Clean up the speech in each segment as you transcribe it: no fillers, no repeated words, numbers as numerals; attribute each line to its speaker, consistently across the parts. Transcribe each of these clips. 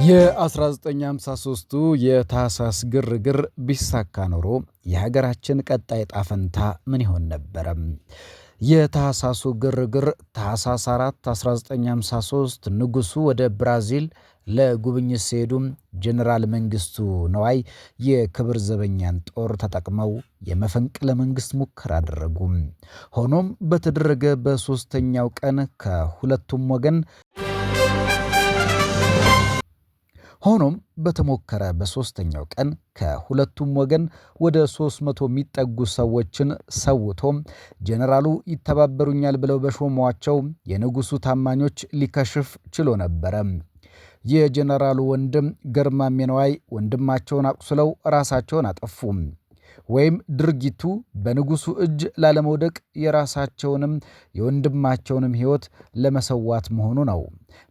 Speaker 1: የ1953ቱ የታህሳስ ግርግር ቢሳካ ኖሮ የሀገራችን ቀጣይ ጣፈንታ ምን ይሆን ነበር? የታህሳሱ ግርግር ታህሳስ 4 1953 ንጉሱ ወደ ብራዚል ለጉብኝት ሲሄዱ ጀነራል መንግስቱ ነዋይ የክብር ዘበኛን ጦር ተጠቅመው የመፈንቅለ መንግስት ሙከራ አደረጉ። ሆኖም በተደረገ በሶስተኛው ቀን ከሁለቱም ወገን በተሞከረ በሶስተኛው ቀን ከሁለቱም ወገን ወደ 300 የሚጠጉ ሰዎችን ሰውቶ ጀነራሉ ይተባበሩኛል ብለው በሾሟቸው የንጉሱ ታማኞች ሊከሽፍ ችሎ ነበር። የጀነራሉ ወንድም ገርማሜ ነዋይ ወንድማቸውን አቁስለው ራሳቸውን አጠፉ። ወይም ድርጊቱ በንጉሱ እጅ ላለመውደቅ የራሳቸውንም የወንድማቸውንም ሕይወት ለመሰዋት መሆኑ ነው።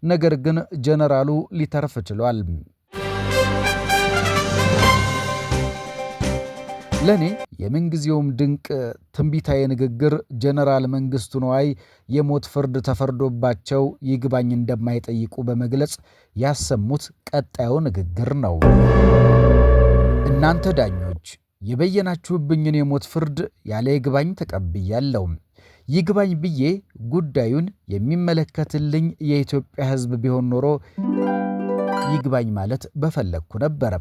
Speaker 1: ነገር ግን ጀነራሉ ሊተርፍ ችሏል። ለኔ የምንጊዜውም ድንቅ ትንቢታዊ ንግግር ጀነራል መንግስቱ ነዋይ የሞት ፍርድ ተፈርዶባቸው ይግባኝ እንደማይጠይቁ በመግለጽ ያሰሙት ቀጣዩ ንግግር ነው። እናንተ ዳኞች የበየናችሁብኝን የሞት ፍርድ ያለ ይግባኝ ተቀብያለሁ። ይግባኝ ብዬ ጉዳዩን የሚመለከትልኝ የኢትዮጵያ ሕዝብ ቢሆን ኖሮ ይግባኝ ማለት በፈለግኩ ነበር።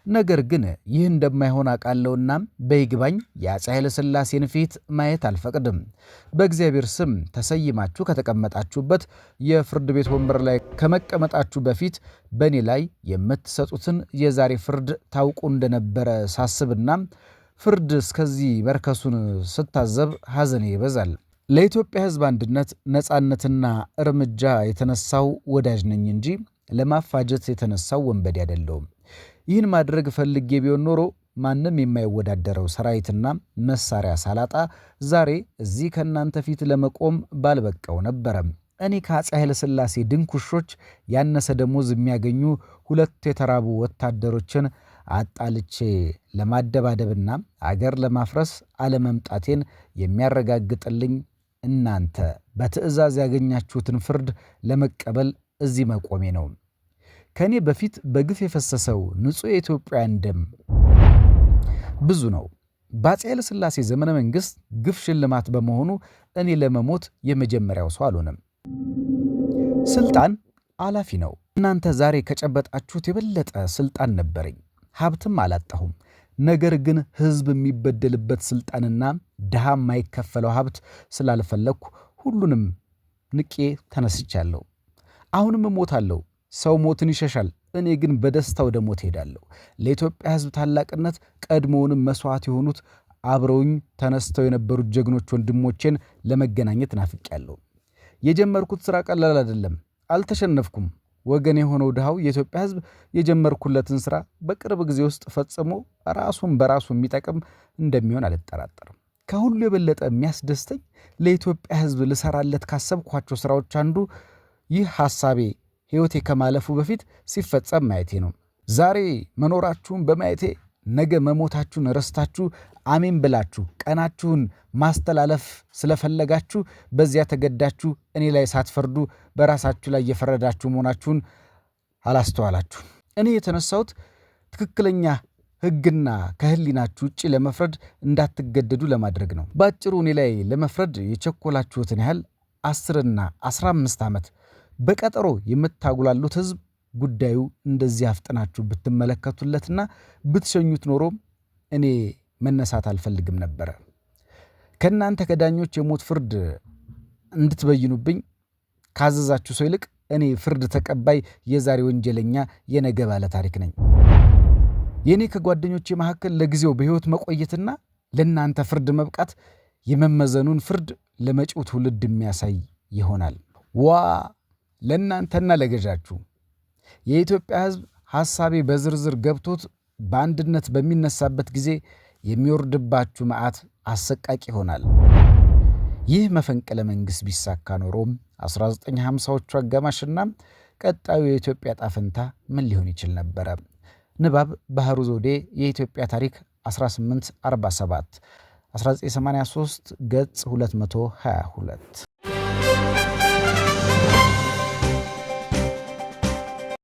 Speaker 1: ነገር ግን ይህ እንደማይሆን አውቃለሁና በይግባኝ የአፄ ኃይለ ሥላሴን ፊት ማየት አልፈቅድም። በእግዚአብሔር ስም ተሰይማችሁ ከተቀመጣችሁበት የፍርድ ቤት ወንበር ላይ ከመቀመጣችሁ በፊት በእኔ ላይ የምትሰጡትን የዛሬ ፍርድ ታውቁ እንደነበረ ሳስብና ፍርድ እስከዚህ መርከሱን ስታዘብ ሐዘኔ ይበዛል። ለኢትዮጵያ ሕዝብ አንድነት፣ ነጻነትና እርምጃ የተነሳው ወዳጅ ነኝ እንጂ ለማፋጀት የተነሳው ወንበዴ አይደለሁም። ይህን ማድረግ ፈልጌ ቢሆን ኖሮ ማንም የማይወዳደረው ሰራዊትና መሳሪያ ሳላጣ ዛሬ እዚህ ከእናንተ ፊት ለመቆም ባልበቃው ነበረ። እኔ ከአፄ ኃይለ ሥላሴ ድንኩሾች ያነሰ ደሞዝ የሚያገኙ ሁለት የተራቡ ወታደሮችን አጣልቼ ለማደባደብና አገር ለማፍረስ አለመምጣቴን የሚያረጋግጥልኝ እናንተ በትዕዛዝ ያገኛችሁትን ፍርድ ለመቀበል እዚህ መቆሜ ነው። ከኔ በፊት በግፍ የፈሰሰው ንጹሕ የኢትዮጵያን ደም ብዙ ነው። በአፄ ኃይለ ሥላሴ ዘመነ መንግሥት ግፍ ሽልማት በመሆኑ እኔ ለመሞት የመጀመሪያው ሰው አልሆነም። ስልጣን አላፊ ነው። እናንተ ዛሬ ከጨበጣችሁት የበለጠ ስልጣን ነበረኝ፣ ሀብትም አላጣሁም። ነገር ግን ሕዝብ የሚበደልበት ስልጣንና ድሃ የማይከፈለው ሀብት ስላልፈለግኩ ሁሉንም ንቄ ተነስቻለሁ። አሁንም እሞታለሁ። ሰው ሞትን ይሸሻል፣ እኔ ግን በደስታ ወደ ሞት ሄዳለሁ። ለኢትዮጵያ ሕዝብ ታላቅነት ቀድሞውንም መስዋዕት የሆኑት አብረውኝ ተነስተው የነበሩት ጀግኖች ወንድሞቼን ለመገናኘት ናፍቄያለሁ። የጀመርኩት ሥራ ቀላል አይደለም። አልተሸነፍኩም። ወገን የሆነው ድሃው የኢትዮጵያ ሕዝብ የጀመርኩለትን ሥራ በቅርብ ጊዜ ውስጥ ፈጽሞ ራሱን በራሱ የሚጠቅም እንደሚሆን አልጠራጠርም። ከሁሉ የበለጠ የሚያስደስተኝ ለኢትዮጵያ ሕዝብ ልሰራለት ካሰብኳቸው ሥራዎች አንዱ ይህ ሐሳቤ ሕይወቴ ከማለፉ በፊት ሲፈጸም ማየቴ ነው። ዛሬ መኖራችሁን በማየቴ ነገ መሞታችሁን ረስታችሁ አሜን ብላችሁ ቀናችሁን ማስተላለፍ ስለፈለጋችሁ በዚያ ተገዳችሁ እኔ ላይ ሳትፈርዱ በራሳችሁ ላይ የፈረዳችሁ መሆናችሁን አላስተዋላችሁ። እኔ የተነሳሁት ትክክለኛ ሕግና ከህሊናችሁ ውጭ ለመፍረድ እንዳትገደዱ ለማድረግ ነው። በአጭሩ እኔ ላይ ለመፍረድ የቸኮላችሁትን ያህል 10ና 15 ዓመት በቀጠሮ የምታጉላሉት ሕዝብ ጉዳዩ እንደዚህ አፍጥናችሁ ብትመለከቱለትና ብትሸኙት ኖሮ እኔ መነሳት አልፈልግም ነበረ። ከእናንተ ከዳኞች የሞት ፍርድ እንድትበይኑብኝ ካዘዛችሁ ሰው ይልቅ እኔ ፍርድ ተቀባይ የዛሬ ወንጀለኛ የነገ ባለ ታሪክ ነኝ። የእኔ ከጓደኞቼ መካከል ለጊዜው በሕይወት መቆየትና ለእናንተ ፍርድ መብቃት የመመዘኑን ፍርድ ለመጪው ትውልድ የሚያሳይ ይሆናል። ዋ ለእናንተና ለገዣችሁ! የኢትዮጵያ ሕዝብ ሐሳቤ በዝርዝር ገብቶት በአንድነት በሚነሳበት ጊዜ የሚወርድባችሁ መዓት አሰቃቂ ይሆናል። ይህ መፈንቅለ መንግሥት ቢሳካ ኖሮም 1950ዎቹ አጋማሽና ቀጣዩ የኢትዮጵያ ጣፈንታ ምን ሊሆን ይችል ነበረ? ንባብ ባህሩ ዘውዴ፣ የኢትዮጵያ ታሪክ 1847 1983 ገጽ 222